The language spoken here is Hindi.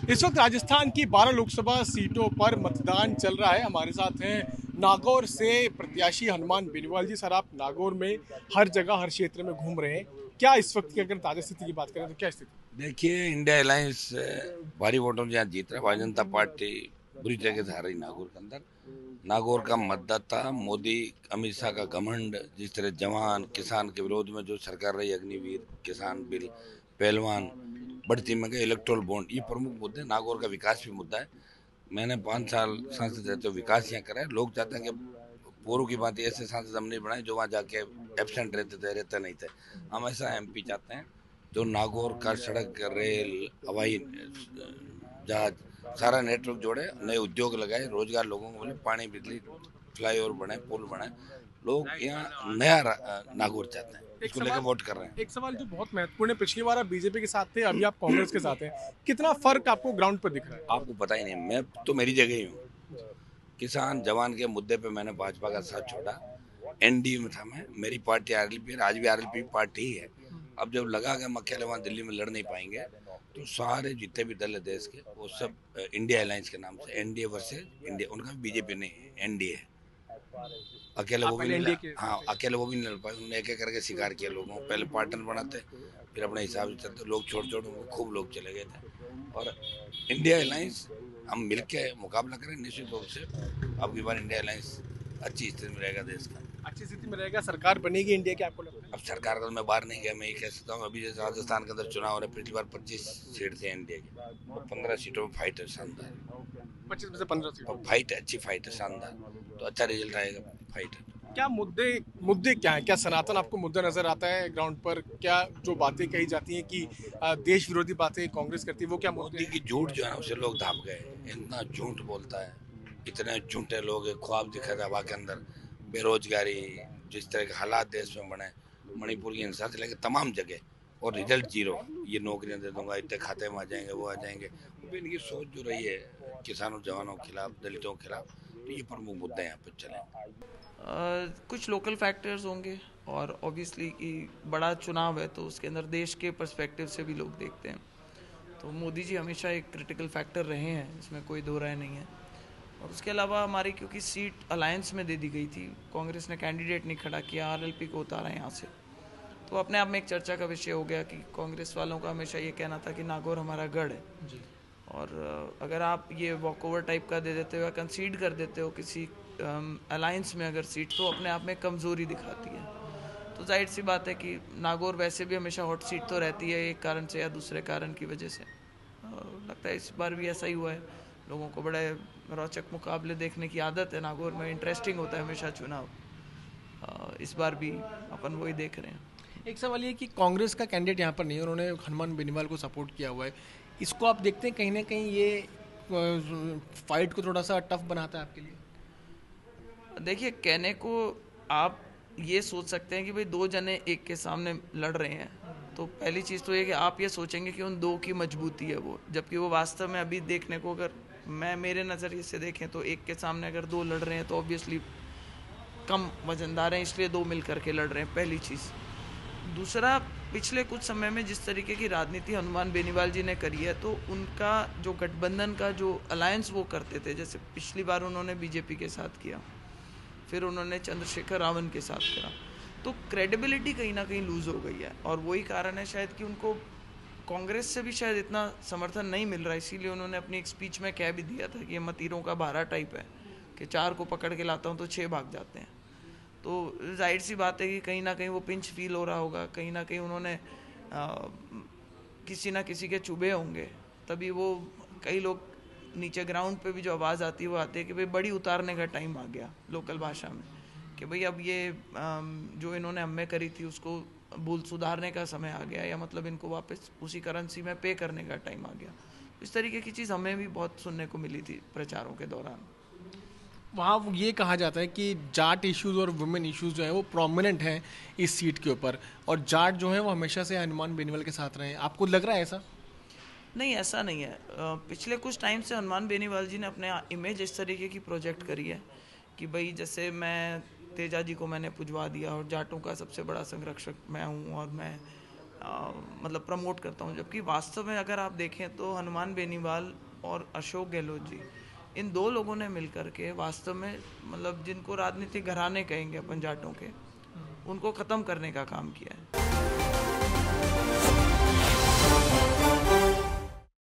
इस वक्त राजस्थान की 12 लोकसभा सीटों पर मतदान चल रहा है। हमारे साथ हैं नागौर से प्रत्याशी हनुमान बेनीवाल जी। सर, आप नागौर में हर जगह हर क्षेत्र में घूम रहे हैं, क्या इस वक्त की अगर ताजा स्थिति की बात करें तो क्या स्थिति? देखिए, इंडिया अलायंस भारी वोटों से यहाँ जीत रहा है। भारतीय जनता पार्टी बुरी तरह से हार रही नागौर के अंदर। नागौर का मतदाता मोदी अमित शाह का घमंड, जिस तरह जवान किसान के विरोध में जो सरकार रही, अग्निवीर किसान बिल, पहलवान, बढ़ती महंगाई, इलेक्ट्रोल बॉन्ड, ये प्रमुख मुद्दे। नागौर का विकास भी मुद्दा है। मैंने 5 साल सांसद रहते हुए विकास यहाँ करा है। लोग चाहते हैं कि पूर्व की बात ऐसे सांसद हम नहीं बनाए जो वहाँ जाके एबसेंट रहते नहीं थे। हम ऐसा एमपी चाहते हैं जो नागौर का सड़क, रेल, हवाई जहाज, सारा नेटवर्क जोड़े, नए उद्योग लगाए, रोजगार लोगों को मिले, पानी, बिजली, फ्लाईओवर बने, पुल बने। लोग यहाँ नया नागौर चाहते हैं, एक इसको लेकर सवाल वोट कर रहे हैं। एक सवाल जो बहुत महत्वपूर्ण है, पिछली बार आप बीजेपी के साथ थे, अभी आप कांग्रेस के साथ हैं, कितना फर्क आपको ग्राउंड पर दिख रहा है? आपको पता ही नहीं, मैं तो मेरी जगह ही हूँ। किसान जवान के मुद्दे पे मैंने भाजपा का साथ छोड़ा, एनडीए में था मैं। मेरी पार्टी आरएलपी, आज भी आरएलपी पार्टी ही है। अब जब लगा कि हम अकेले वहाँ दिल्ली में लड़ नहीं पाएंगे, तो सारे जितने भी दल है देश के, वो सब इंडिया अलायंस के नाम से, एनडीए वर्सेज इंडिया, उनका बीजेपी नहीं है, एनडीए है। अकेले आप वो भी पहले नहीं एनडीए के हाँ, अकेले वो भी नहीं लड़ पाए। उन्होंने एक एक करके शिकार किया लोगों को। पहले पार्टनर बनाते, फिर अपने हिसाब से चलते, लोग छोड़ छोड़ उनको, खूब लोग चले गए थे। और इंडिया अलायंस हम मिलके मुकाबला करें निश्चित रूप से। अब की बार इंडिया अलायंस अच्छी स्थिति में रहेगा देश का। अच्छी स्थिति में रहेगा, सरकार बनेगी इंडिया की, आपको लगता है? अब सरकार का तो मैं बाहर नहीं गया, मैं ये कह सकता हूँ, अभी जैसे राजस्थान के अंदर चुनाव हो रहे, पिछली बार 25 सीट थे एनडीए की, तो 15 सीटों में फाइट है शानदार। 25 में से 15 और सीट। फाइट है, अच्छी फाइट है, शानदार। तो अच्छा रिजल्ट आएगा, फाइट है। क्या मुद्दे मुद्दे क्या हैं? क्या सनातन आपको मुद्दा नजर आता है ग्राउंड पर? क्या जो बातें कही जाती हैं कि देश विरोधी बातें कांग्रेस करती है, वो क्या मुद्दे मोदी हैं? की झूठ जो है ना, उसे लोग दाब गए। इतना झूठ बोलता है, इतने झूठे लोग हैं, ख्वाब दिखा था हवा के अंदर। बेरोजगारी, जिस तरह के हालात देश में बने, मणिपुर की हिंसा से लेकर तमाम जगह, और रिजल्ट जीरो। ये नौकरियां दे दूंगा, इतने खाते में आ जाएंगे, वो आ जाएंगे। वो इनकी सोच जो रही है किसानों जवानों के खिलाफ, दलितों के खिलाफ, तो ये प्रमुख मुद्दे यहाँ पर चले। कुछ लोकल फैक्टर्स होंगे और ऑब्वियसली कि बड़ा चुनाव है तो उसके अंदर देश के पर्सपेक्टिव से भी लोग देखते हैं। तो मोदी जी हमेशा एक क्रिटिकल फैक्टर रहे हैं, इसमें कोई दो राय नहीं है। और उसके अलावा हमारी क्योंकि सीट अलायंस में दे दी गई थी, कांग्रेस ने कैंडिडेट नहीं खड़ा किया, आरएलपी को उतारा यहाँ से, तो अपने आप में एक चर्चा का विषय हो गया कि कांग्रेस वालों का हमेशा ये कहना था कि नागौर हमारा गढ़ है। और अगर आप ये वॉकओवर टाइप का दे देते हो या कंसीड कर देते हो किसी अलायंस में अगर सीट, तो अपने आप में कमज़ोरी दिखाती है। तो जाहिर सी बात है कि नागौर वैसे भी हमेशा हॉट सीट तो रहती है, एक कारण से या दूसरे कारण की वजह से। लगता है इस बार भी ऐसा ही हुआ है। लोगों को बड़े रोचक मुकाबले देखने की आदत है, नागौर में इंटरेस्टिंग होता है हमेशा चुनाव। इस बार भी अपन वही देख रहे हैं। एक सवाल ये कि कांग्रेस का कैंडिडेट यहाँ पर नहीं है, उन्होंने हनुमान बेनीवाल को सपोर्ट किया हुआ है। इसको आप देखते हैं कहीं ना कहीं ये फाइट को थोड़ा सा टफ बनाता है आपके लिए? देखिए, कहने को आप ये सोच सकते हैं कि भाई दो जने एक के सामने लड़ रहे हैं, तो पहली चीज़ तो ये कि आप ये सोचेंगे कि उन दो की मजबूती है वो, जबकि वो वास्तव में अभी देखने को, अगर मैं मेरे नज़रिए से देखें तो एक के सामने अगर दो लड़ रहे हैं तो ऑब्वियसली कम वजनदार हैं, इसलिए दो मिल करके लड़ रहे हैं, पहली चीज़। दूसरा, पिछले कुछ समय में जिस तरीके की राजनीति हनुमान बेनीवाल जी ने करी है, तो उनका जो गठबंधन का जो अलायंस वो करते थे, जैसे पिछली बार उन्होंने बीजेपी के साथ किया, फिर उन्होंने चंद्रशेखर रावण के साथ करा, तो क्रेडिबिलिटी कहीं ना कहीं लूज़ हो गई है। और वही कारण है शायद कि उनको कांग्रेस से भी शायद इतना समर्थन नहीं मिल रहा, इसीलिए उन्होंने अपनी एक स्पीच में कह भी दिया था कि ये मतीरों का भारा टाइप है, कि 4 को पकड़ के लाता हूँ तो 6 भाग जाते हैं। तो जाहिर सी बात है कि कहीं ना कहीं वो पिंच फील हो रहा होगा, कहीं ना कहीं उन्होंने किसी ना किसी के चुभे होंगे, तभी वो, कई लोग नीचे ग्राउंड पे भी जो आवाज़ आती है वो आती है कि भाई बड़ी उतारने का टाइम आ गया, लोकल भाषा में, कि भाई अब ये जो इन्होंने हमें करी थी उसको भूल सुधारने का समय आ गया, या मतलब इनको वापस उसी करेंसी में पे करने का टाइम आ गया। इस तरीके की चीज़ हमें भी बहुत सुनने को मिली थी प्रचारों के दौरान। वहाँ ये कहा जाता है कि जाट इश्यूज और वुमेन इश्यूज जो है वो प्रोमिनेंट हैं इस सीट के ऊपर, और जाट जो है वो हमेशा से हनुमान बेनीवाल के साथ रहे हैं। आपको लग रहा है ऐसा? नहीं, ऐसा नहीं है। पिछले कुछ टाइम से हनुमान बेनीवाल जी ने अपने इमेज इस तरीके की प्रोजेक्ट करी है कि भाई जैसे मैं तेजा जी को मैंने पुजवा दिया और जाटों का सबसे बड़ा संरक्षक मैं हूँ, और मैं मतलब प्रमोट करता हूँ, जबकि वास्तव में अगर आप देखें तो हनुमान बेनीवाल और अशोक गहलोत जी, इन दो लोगों ने मिलकर के वास्तव में मतलब जिनको राजनीतिक घराने कहेंगे अपन जाटों के, उनको ख़त्म करने का काम किया है।